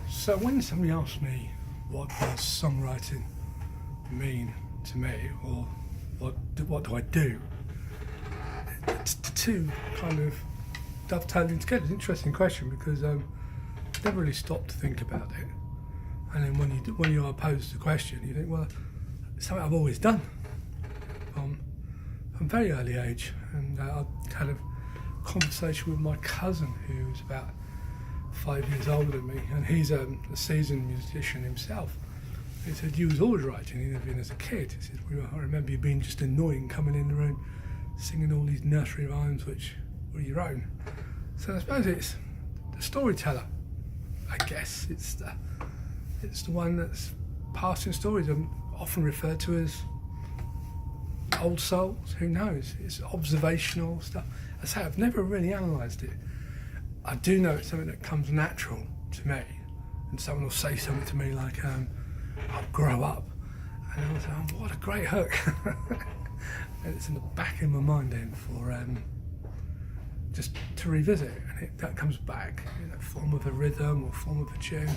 So when somebody asks me what does songwriting mean to me, or what do I do, it's the two kind of dovetailing together. It's an interesting question because I never really stopped to think about it. And then when you are posed the question, you think, well, it's something I've always done from a very early age. And I had a conversation with my cousin who's about 5 years older than me, and he's a seasoned musician himself. He said, you was always writing, even as a kid. He said, well, I remember you being just annoying coming in the room, singing all these nursery rhymes which were your own. So I suppose it's the storyteller, I guess. It's the one that's passing stories. I'm often referred to as old souls, who knows? It's observational stuff. I say I've never really analysed it. I do know it's something that comes natural to me, and someone will say something to me like, I'll grow up, and I'll say, oh, what a great hook. And it's in the back of my mind then for just to revisit, and that comes back in the form of a rhythm or form of a tune,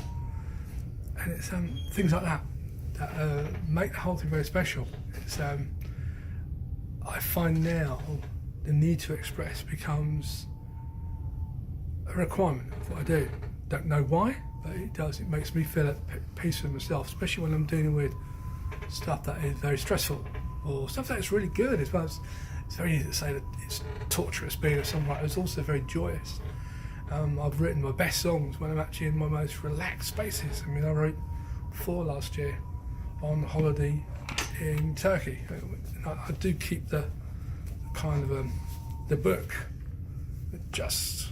and it's things like that make the whole thing very special. It's I find now the need to express becomes a requirement of what I do. Don't know why, but it does. It makes me feel at peace with myself, especially when I'm dealing with stuff that is very stressful or stuff that is really good as well. It's very easy to say that it's torturous being a songwriter. It's also very joyous. I've written my best songs when I'm actually in my most relaxed spaces. I mean, I wrote 4 last year on holiday in Turkey. I do keep the kind of the book that just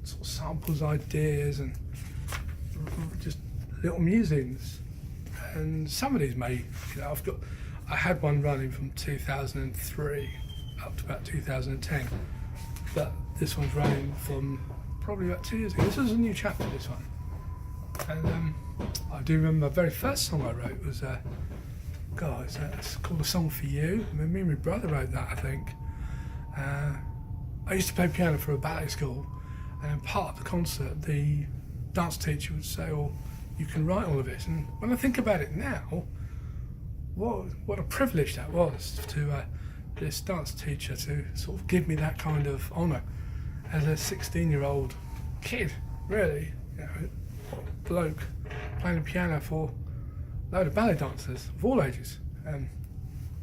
sort of samples ideas and just little musings. And some of these I had one running from 2003 up to about 2010, but this one's running from probably about 2 years ago. This was a new chapter, this one. And I do remember the very first song I wrote was it's called A Song for You. I mean, me and my brother wrote that, I think. I used to play piano for a ballet school, and part of the concert, the dance teacher would say, well, you can write all of this. And when I think about it now, what a privilege that was to this dance teacher to sort of give me that kind of honour as a 16-year-old kid, really, bloke playing the piano for a load of ballet dancers of all ages.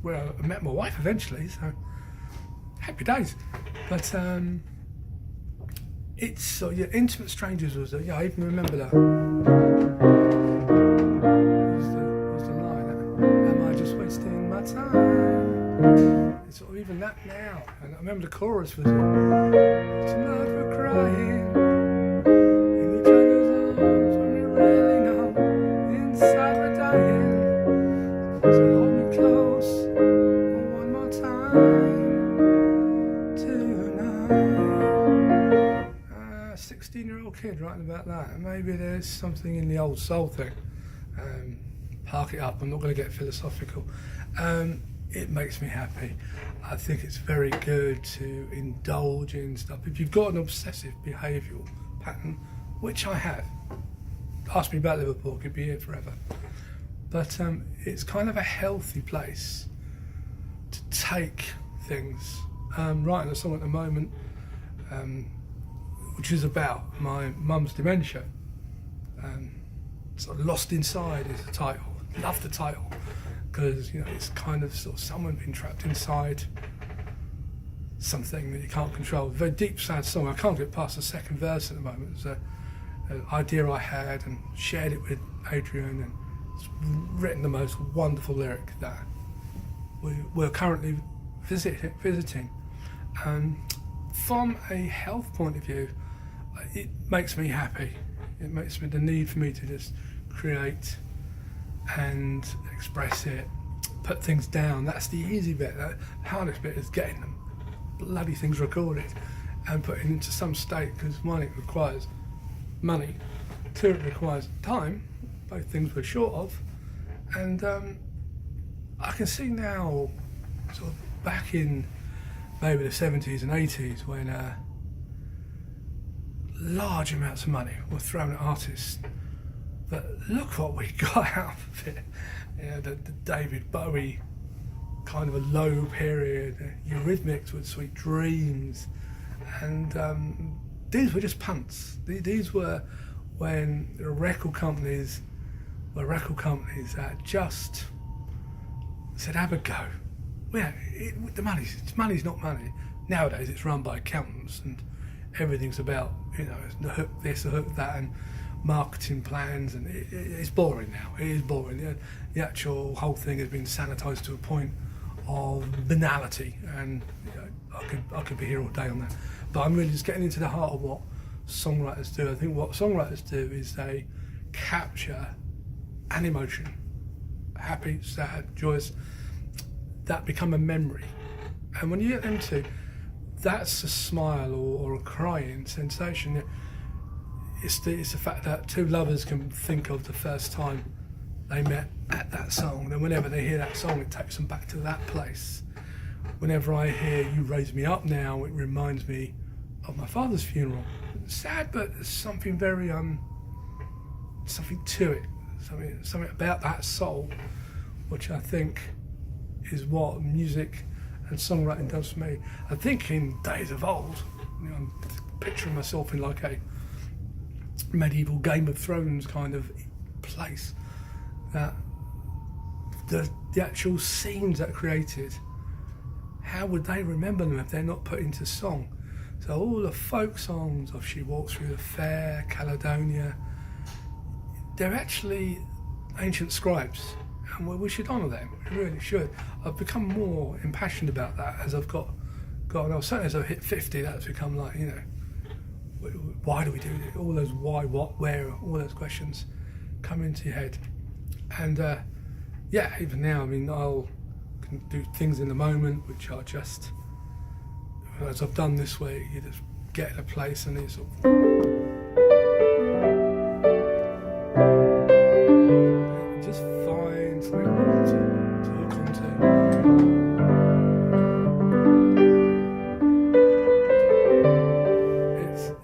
Where I met my wife eventually, so happy days. But it's Intimate Strangers was I even remember that. Was the line? Am I just wasting my time? It's sort of even that now. And I remember the chorus was tonight we're crying in each other's arms when we really know inside we're dying. So hold me close one more time tonight. 16-year-old kid writing about that. And maybe there's something in the old soul thing. Park it up, I'm not going to get philosophical. It makes me happy. I think it's very good to indulge in stuff. If you've got an obsessive behavioural pattern, which I have, ask me about Liverpool, could be here forever. But it's kind of a healthy place to take things. Writing a song at the moment, which is about my mum's dementia. Sort of Lost Inside is the title. Love the title because it's kind of sort of someone being trapped inside something that you can't control. Very deep, sad song. I can't get past the second verse at the moment. It's an idea I had and shared it with Adrian, and it's written the most wonderful lyric that we're currently visiting. From a health point of view, it makes me happy. It makes me the need for me to just create and express it, put things down. That's the easy bit. The hardest bit is getting them bloody things recorded and put into some state, because one, it requires money, two, it requires time, both things we're short of. And I can see now, sort of back in maybe the 70s and 80s, when large amounts of money were thrown at artists, but look what we got out of it. You know, the David Bowie kind of a low period, Eurythmics with Sweet Dreams, and these were just punts. These were when record companies that just said, have a go. Well, the money's not money. Nowadays it's run by accountants and everything's about, you know, the hook this, the hook that, and marketing plans, and it's boring now. It is boring. The actual whole thing has been sanitised to a point of banality, and you know, I could be here all day on that. But I'm really just getting into the heart of what songwriters do. I think what songwriters do is they capture an emotion, happy, sad, joyous, that become a memory. And when you get them to, that's a smile or a crying sensation. It's the fact that two lovers can think of the first time they met at that song. And whenever they hear that song, it takes them back to that place. Whenever I hear You Raise Me Up Now, it reminds me of my father's funeral. It's sad, but there's something very, something to it. Something about that soul, which I think is what music and songwriting does for me. I think in days of old, you know, I'm picturing myself in like a medieval Game of Thrones kind of place, that the actual scenes that are created, how would they remember them if they're not put into song? So all the folk songs of She Walks Through the Fair, Caledonia, they're actually ancient scribes, and we should honour them. We really should. I've become more impassioned about that as I've got on. Certainly as I've hit 50, that's become like, you know, why do we do this? All those why, what, where, all those questions come into your head. And yeah, even now, I mean, can do things in the moment which are just, as I've done this week, you just get in a place and it's sort of, just find something to hook onto.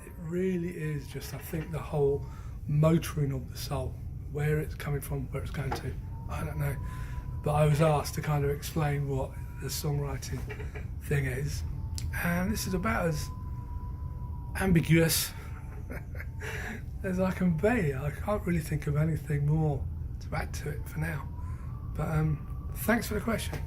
It really is just, I think, the whole motoring of the soul, where it's coming from, where it's going to, I don't know. But I was asked to kind of explain what the songwriting thing is, and this is about as ambiguous as I can be. I can't really think of anything more to add to it for now. But thanks for the question.